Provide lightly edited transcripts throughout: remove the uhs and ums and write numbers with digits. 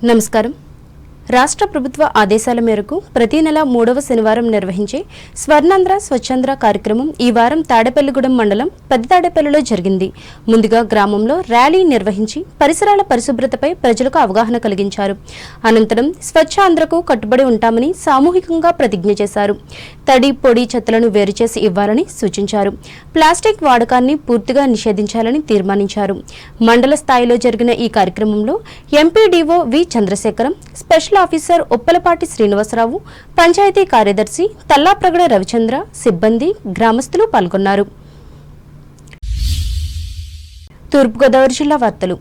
నమస్కారం. రాష్ట్ర ప్రభుత్వ ఆదేశాల మేరకు ప్రతి నెల 3వ శనివారం నిర్వహించే స్వర్ణాంధ్ర స్వచ్ఛాంధ్ర కార్యక్రమం ఈ వారం తాడేపల్లిగూడెం మండలం పెద్ద తాడేపల్లిలో జరిగింది. ముందుగా గ్రామంలో ర్యాలీ నిర్వహించి పరిసరాల పరిశుభ్రతపై ప్రజలకు అవగాహన కలిగించారు. అనంతరం స్వచ్ఛాంధ్రకు కట్టుబడి ఉంటామని సామూహికంగా ప్రతిజ్ఞ చేశారు. తడి పొడి చెత్తలను వేరు చేసి ఇవ్వాలని సూచించారు. ప్లాస్టిక్ వాడకాన్ని పూర్తిగా నిషేధించాలని తీర్మానించారు. మండల స్థాయిలో జరిగిన ఈ కార్యక్రమంలో ఎంపీడీఓ వి చంద్రశేఖరం, స్పెషల్ ఆఫీసర్ ఉప్పలపాటి శ్రీనివాసరావు, పంచాయతీ కార్యదర్శి తల్లాప్రగడ రవిచంద్ర, సిబ్బంది, గ్రామస్తులు పాల్గొన్నారు. తూర్పుగోదావరి జిల్లా వార్తలు.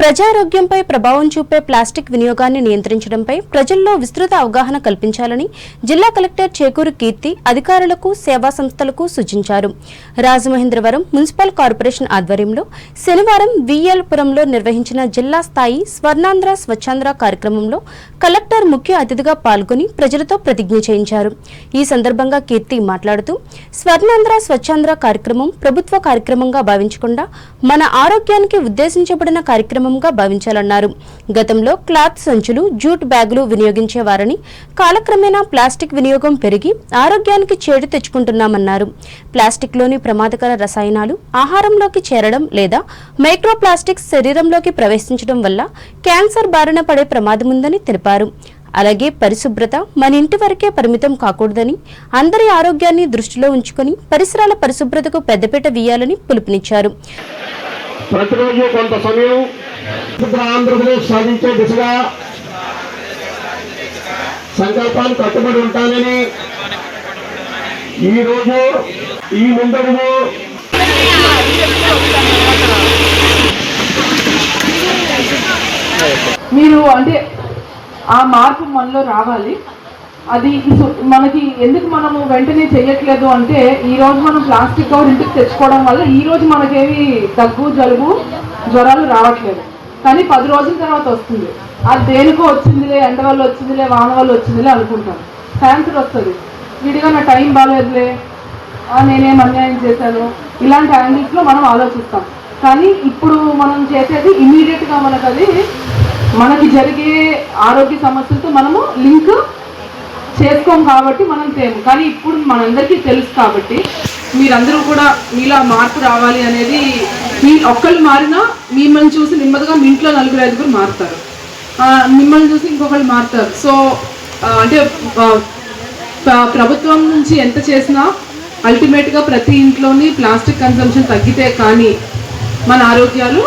ప్రజారోగ్యంపై ప్రభావం చూపే ప్లాస్టిక్ వినియోగాన్ని నియంత్రించడంపై ప్రజల్లో విస్తృత అవగాహన కల్పించాలని జిల్లా కలెక్టర్ చేకూరు కీర్తి అధికారులకు, సేవా సంస్థలకు సూచించారు. రాజమహేంద్రవరం మున్సిపల్ కార్పొరేషన్ ఆధ్వర్యంలో శనివారం విఎల్పురంలో నిర్వహించిన జిల్లా స్థాయి స్వర్ణాంధ్ర స్వచ్ఛాంధ్ర కార్యక్రమంలో కలెక్టర్ ముఖ్య అతిథిగా పాల్గొని ప్రజలతో ప్రతిజ్ఞ చేయించారు. ఈ సందర్భంగా కీర్తి మాట్లాడుతూ స్వర్ణాంధ్ర స్వచ్ఛాంధ్ర కార్యక్రమం ప్రభుత్వ కార్యక్రమంగా భావించకుండా మన ఆరోగ్యానికి ఉద్దేశించబడిన కార్యక్రమంగా భావించాలన్నారు. గతంలో క్లాత్ సంచులు, జూట్ బ్యాగులు వినియోగించేవారని కాలక్రమేణా ప్లాస్టిక్ వినియోగం పెరిగి ఆరోగ్యానికి చేడు తెచ్చుకుంటున్నామన్నారు. ప్లాస్టిక్లోని ప్రమాదకర రసాయనాలు ఆహారంలోకి చేరడం లేదా మైక్రోప్లాస్టిక్స్ శరీరంలోకి ప్రవేశించడం వల్ల క్యాన్సర్ బారిన పడే ప్రమాదముందని తెలిపారు. అలాగే పరిశుభ్రత మన ఇంటి వరకే పరిమితం కాకూడదని, అందరి ఆరోగ్యాన్ని దృష్టిలో ఉంచుకుని పరిసరాల పరిశుభ్రతకు పెద్దపీట వేయాలని పిలుపునిచ్చారు. ప్రతిరోజు కొంత సమయం ఆంధ్రప్రదేశ్ సాధించే దిశగా సంకల్పాలు కట్టుబడి ఉంటానని ఈరోజు ఈ ముందడుగు మీరు అంటే ఆ మార్పు మనలో రావాలి. అది మనకి ఎందుకు మనము వెంటనే చేయట్లేదు అంటే ఈరోజు మనం ప్లాస్టిక్ కవర్ ఇంటికి తెచ్చుకోవడం వల్ల ఈరోజు మనకేమి దగ్గు, జలుబు, జ్వరాలు రావట్లేదు. కానీ 10 రోజుల తర్వాత వస్తుంది. అది దేనికో వచ్చిందిలే, ఎండ వల్ల వచ్చిందిలే, వాన వల్ల వచ్చిందిలే అనుకుంటాం. క్యాన్సర్ వస్తుంది. విడిగా నా టైం బాగాలేదులే, నేనేం అన్యాయం చేశాను, ఇలాంటి యాంగిల్స్లో మనం ఆలోచిస్తాం. కానీ ఇప్పుడు మనం చేసేది ఇమీడియట్గా మనకి జరిగే ఆరోగ్య సమస్యలతో మనము లింక్ చేసుకోం కాబట్టి మనం తేము. కానీ ఇప్పుడు మనందరికీ తెలుసు కాబట్టి మీరందరూ కూడా మీలో మార్పు రావాలి అనేది, మీ ఒక్కళ్ళు మారినా మిమ్మల్ని చూసి నెమ్మదిగా మీ ఇంట్లో 4-5 మారుతారు, మిమ్మల్ని చూసి ఇంకొకళ్ళు మారుతారు. సో అంటే ప్రభుత్వం నుంచి ఎంత చేసినా అల్టిమేట్గా ప్రతి ఇంట్లోని ప్లాస్టిక్ కన్సంప్షన్ తగ్గితే కానీ మన ఆరోగ్యాలు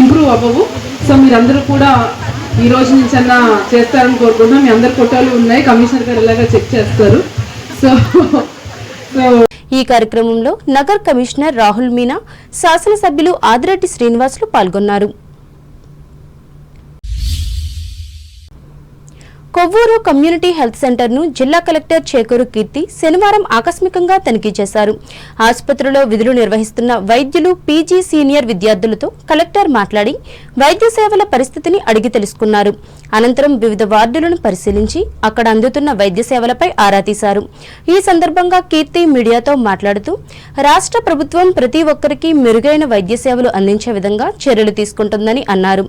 ఇంప్రూవ్ అవ్వవు. సో మీరందరూ కూడా ఈ రోజు నుంచి అన్నా చేస్తారని కోరుకుంటున్నాం. మీ అందరి ఫోటోలు ఉన్నాయి, కమిషనర్ గారు ఇలాగా చెక్ చేస్తారు. సో ఈ కార్యక్రమంలో నగర్ కమిషనర్ రాహుల్ మీనా, శాసనసభ్యులు ఆదిరెడ్డి శ్రీనివాసులు పాల్గొన్నారు. కొవ్వూరు కమ్యూనిటీ హెల్త్ సెంటర్ను జిల్లా కలెక్టర్ చేకూరు కీర్తి శనివారం ఆకస్మికంగా తనిఖీ చేశారు. ఆసుపత్రిలో విధులు నిర్వహిస్తున్న వైద్యులు, పీజీ సీనియర్ విద్యార్థులతో కలెక్టర్ మాట్లాడి వైద్య సేవల పరిస్థితిని అడిగి తెలుసుకున్నారు. అనంతరం వివిధ వార్డులను పరిశీలించి అక్కడ అందుతున్న వైద్య సేవలపై ఆరా తీశారు. ఈ సందర్భంగా కీర్తి మీడియాతో మాట్లాడుతూ రాష్ట్ర ప్రభుత్వం ప్రతి ఒక్కరికి మెరుగైన వైద్య సేవలు అందించే విధంగా చర్యలు తీసుకుంటుందని అన్నారు.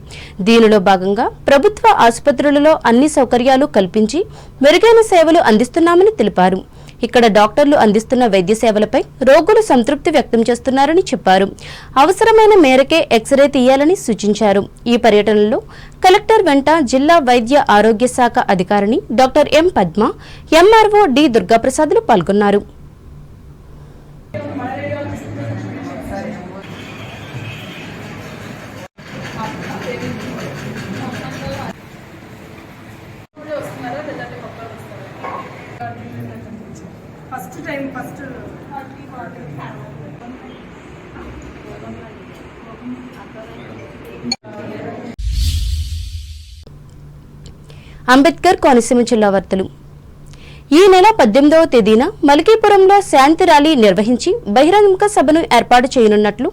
దీనిలో భాగంగా ప్రభుత్వ ఆసుపత్రులలో అన్ని సౌకర్యాలు కల్పించి మెరుగైన సేవలు అందిస్తున్నామని తెలిపారు. ఇక్కడ డాక్టర్లు అందిస్తున్న వైద్య సేవలపై రోగులు సంతృప్తి వ్యక్తం చేస్తున్నారని చెప్పారు. అవసరమైన మేరకే ఎక్స్రే తీయాలని సూచించారు. ఈ పర్యటనలో కలెక్టర్ వెంట జిల్లా వైద్య ఆరోగ్య శాఖ అధికారిని doctor M Padma, MRO D దుర్గాప్రసాద్లు పాల్గొన్నారు. అంబేద్కర్ కోనసీమ జిల్లా వార్తలు. ఈ నెల 18వ తేదీన మలికీపురంలో శాంతి ర్యాలీ నిర్వహించి బహిరంగ సభను ఏర్పాటు చేయనున్నట్లు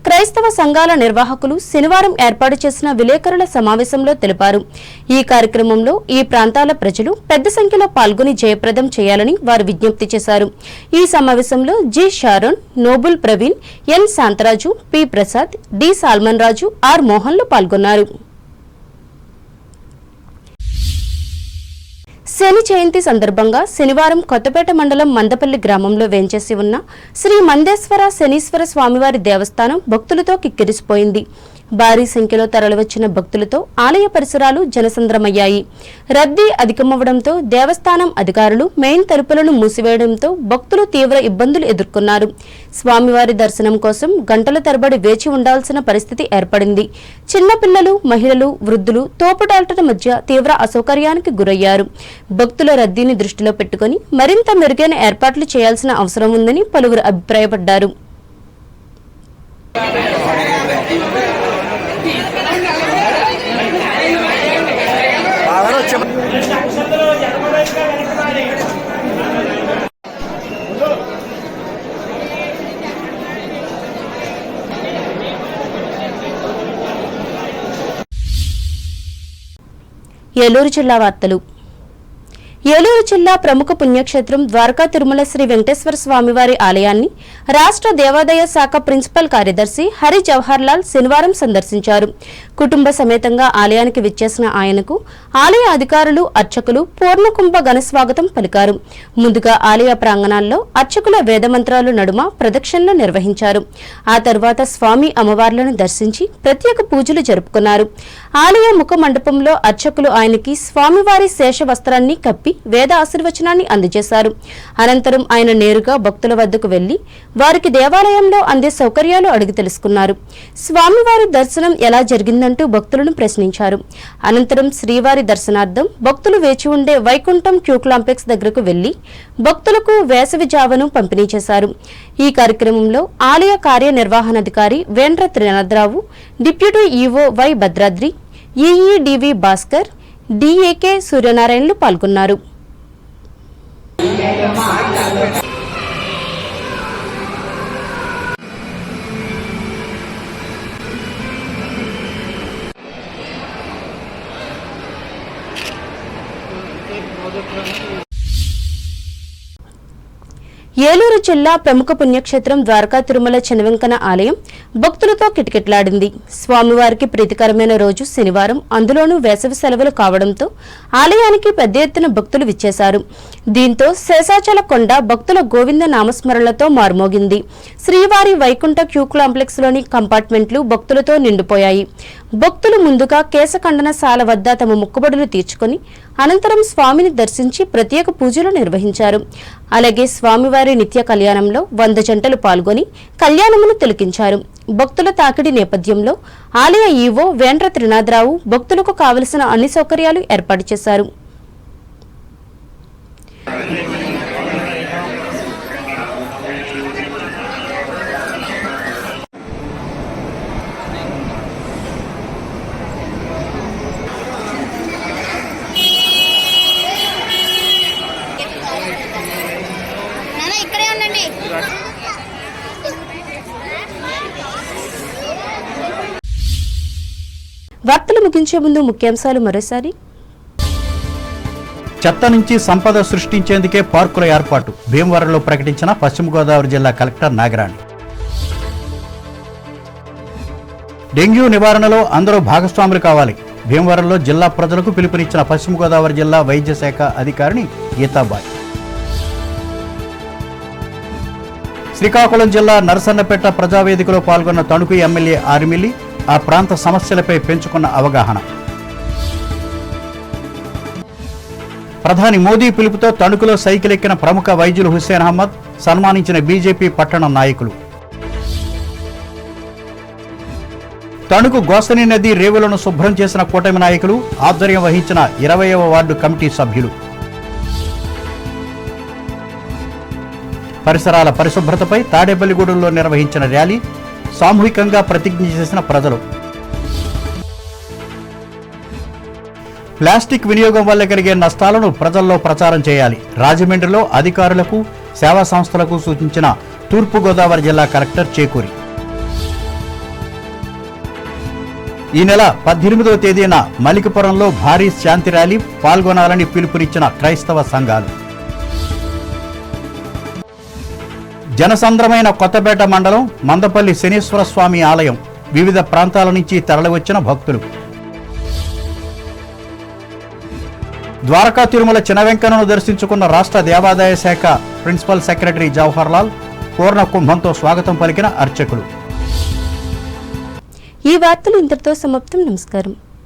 క్రైస్తవ సంఘాల నిర్వాహకులు శనివారం ఏర్పాటు చేసిన విలేకరుల సమావేశంలో తెలిపారు. ఈ కార్యక్రమంలో ఈ ప్రాంతాల ప్రజలు పెద్ద సంఖ్యలో పాల్గొని జయప్రదం చేయాలని వారు విజ్ఞప్తి చేశారు. ఈ సమావేశంలో G Sharon, Noble Praveen, N Shantharaju, P Prasad, D Solomon Raju, R మోహన్లు పాల్గొన్నారు. శని జయంతి సందర్భంగా శనివారం కొత్తపేట మండలం మందపల్లి గ్రామంలో వేంచేసి ఉన్న శ్రీ మందేశ్వర శనీశ్వర స్వామివారి దేవస్థానం భక్తులతో కిక్కిరిసిపోయింది. భారీ సంఖ్యలో తరలివచ్చిన భక్తులతో ఆలయ పరిసరాలు జనసంద్రమయ్యాయి. రద్దీ అధికమవడంతో దేవస్థానం అధికారులు మెయిన్ తలుపులను మూసివేయడంతో భక్తులు తీవ్ర ఇబ్బందులు ఎదుర్కొన్నారు. స్వామివారి దర్శనం కోసం గంటల తరబడి వేచి ఉండాల్సిన పరిస్థితి ఏర్పడింది. చిన్నపిల్లలు, మహిళలు, వృద్ధులు తోపుడాటల మధ్య తీవ్ర అసౌకర్యానికి గురయ్యారు. భక్తుల రద్దీని దృష్టిలో పెట్టుకుని మరింత మెరుగైన ఏర్పాట్లు చేయాల్సిన అవసరం ఉందని పలువురు అభిప్రాయపడ్డారు. ఏలూరు జిల్లా వార్తలు. ఏలూరు జిల్లా ప్రముఖ పుణ్యక్షేత్రం ద్వారకా తిరుమల శ్రీ వెంకటేశ్వర స్వామివారి ఆలయాన్ని రాష్ట్ర దేవాదాయ శాఖ ప్రిన్సిపల్ కార్యదర్శి హరి జవహర్ లాల్ శనివారం సందర్శించారు. కుటుంబ సమేతంగా ఆలయానికి విచ్చేసిన ఆయనకు ఆలయ అధికారులు, అర్చకులు పూర్ణకుంభ ఘనస్వాగతం పలికారు. ముందుగా ఆలయ ప్రాంగణాల్లో అర్చకుల వేదమంత్రాలు నడుమ ప్రదక్షిణలు నిర్వహించారు. ఆ తర్వాత స్వామి అమ్మవార్లను దర్శించి ప్రత్యేక పూజలు జరుపుకున్నారు. ఆలయ ముఖ మండపంలో అర్చకులు ఆయనకి స్వామివారి శేష వస్త్రాన్ని కప్పి వేద ఆశీర్వచనాన్ని అందజేశారు. అనంతరం ఆయన నేరుగా భక్తుల వద్దకు వెళ్లి వారికి దేవాలయంలో అందే సౌకర్యాలు అడిగి తెలుసుకున్నారు. స్వామివారి దర్శనం ఎలా జరిగిందంటూ భక్తులను ప్రశ్నించారు. అనంతరం శ్రీవారి దర్శనార్థం భక్తులు వేచి ఉండే వైకుంఠం క్యూ కాంప్లెక్స్ దగ్గరకు వెళ్లి భక్తులకు వేసవి జావను పంపిణీ చేశారు. ఈ కార్యక్రమంలో ఆలయ కార్యనిర్వహణాధికారి Vendra Trinatharao, deputy EO Y Bhadradri, EEDV Bhaskar, DAK సూర్యనారాయణలు పాల్గొన్నారు. ఏలూరు జిల్లా ప్రముఖ పుణ్యక్షేత్రం ద్వారకా తిరుమల చెనవెంకన ఆలయం భక్తులతో కిటకిటలాడింది. స్వామివారికి ప్రీతికరమైన రోజు శనివారం, అందులోనూ వేసవి సెలవులు కావడంతో ఆలయానికి పెద్ద ఎత్తున భక్తులు విచ్చేశారు. దీంతో శేషాచల కొండ భక్తుల గోవింద నామస్మరణలతో మార్మోగింది. శ్రీవారి వైకుంఠ క్యూ కాంప్లెక్స్ లోని కంపార్ట్మెంట్లు భక్తులతో నిండిపోయాయి. భక్తులు ముందుగా కేశఖండనశాల వద్ద తమ మొక్కుబడులు తీర్చుకుని అనంతరం స్వామిని దర్శించి ప్రత్యేక పూజలు నిర్వహించారు. అలాగే స్వామివారి నిత్య కళ్యాణంలో 100 జంటలు పాల్గొని కళ్యాణమును తిలకించారు. భక్తుల తాకిడి నేపథ్యంలో ఆలయ ఈవో వేండ్ర త్రినాథరావు భక్తులకు కావలసిన అన్ని సౌకర్యాలు ఏర్పాటు చేశారు. వార్తలు ముగించే ముందు ముఖ్యాంశాలు మరోసారి. చెత్త నుంచి సంపద సృష్టించేందుకే పార్కుల ఏర్పాటు భీమవరంలో ప్రకటించిన పశ్చిమ గోదావరి జిల్లా కలెక్టర్ నాగరాణి. డెంగ్యూ నివారణలో అందరూ భాగస్వాములు కావాలి భీమవరంలో జిల్లా ప్రజలకు పిలుపునిచ్చిన పశ్చిమ గోదావరి జిల్లా వైద్య శాఖ అధికారిని గీతాబాయ్. శ్రీకాకుళం జిల్లా నరసన్నపేట ప్రజావేదికలో పాల్గొన్న తణుకు ఎమ్మెల్యే ఆర్మిల్లి ఆ ప్రాంత సమస్యలపై పెంచుకున్న అవగాహన. ప్రధాని మోదీ పిలుపుతో తణుకులో సైకిల్ ఎక్కిన ప్రముఖ వైద్యులు హుస్సేన్ అహ్మద్, సన్మానించిన బీజేపీ పట్టణ నాయకులు. తణుకు గోస్తని నది రేవులను శుభ్రం చేసిన కూటమి నాయకులు, ఆధ్వర్యం వహించిన 20వ వార్డు కమిటీ సభ్యులు. పరిసరాల పరిశుభ్రతపై తాడేపల్లిగూడెంలో నిర్వహించిన ర్యాలీ, సామూహికంగా ప్రతిజ్ఞ చేసిన ప్రజలు. ప్లాస్టిక్ వినియోగం వల్ల కలిగే నష్టాలను ప్రజల్లో ప్రచారం చేయాలి రాజమండ్రిలో అధికారులకు, సేవా సంస్థలకు సూచించిన తూర్పుగోదావరి జిల్లా కలెక్టర్ చేకూరి. ఈ నెల 18వ తేదీన మలికిపురంలో భారీ శాంతి ర్యాలీ పాల్గొనాలని పిలుపునిచ్చిన క్రైస్తవ సంఘాలు. జనసంద్రమైన కొత్తపేట మండలం మందపల్లి శనీశ్వర స్వామి ఆలయం వివిధ ప్రాంతాల నుంచి తరలివచ్చిన భక్తులు. ద్వారకా తిరుమల చిన్న వెంకన్నను దర్శించుకున్న రాష్ట్ర దేవాదాయ శాఖ ప్రిన్సిపల్ సెక్రటరీ జవహర్ లాల్ పూర్ణ కుంభంతో స్వాగతం పలికిన అర్చకులు. ఈ వార్తలు ఇంతటితో సమాప్తం. నమస్కారం.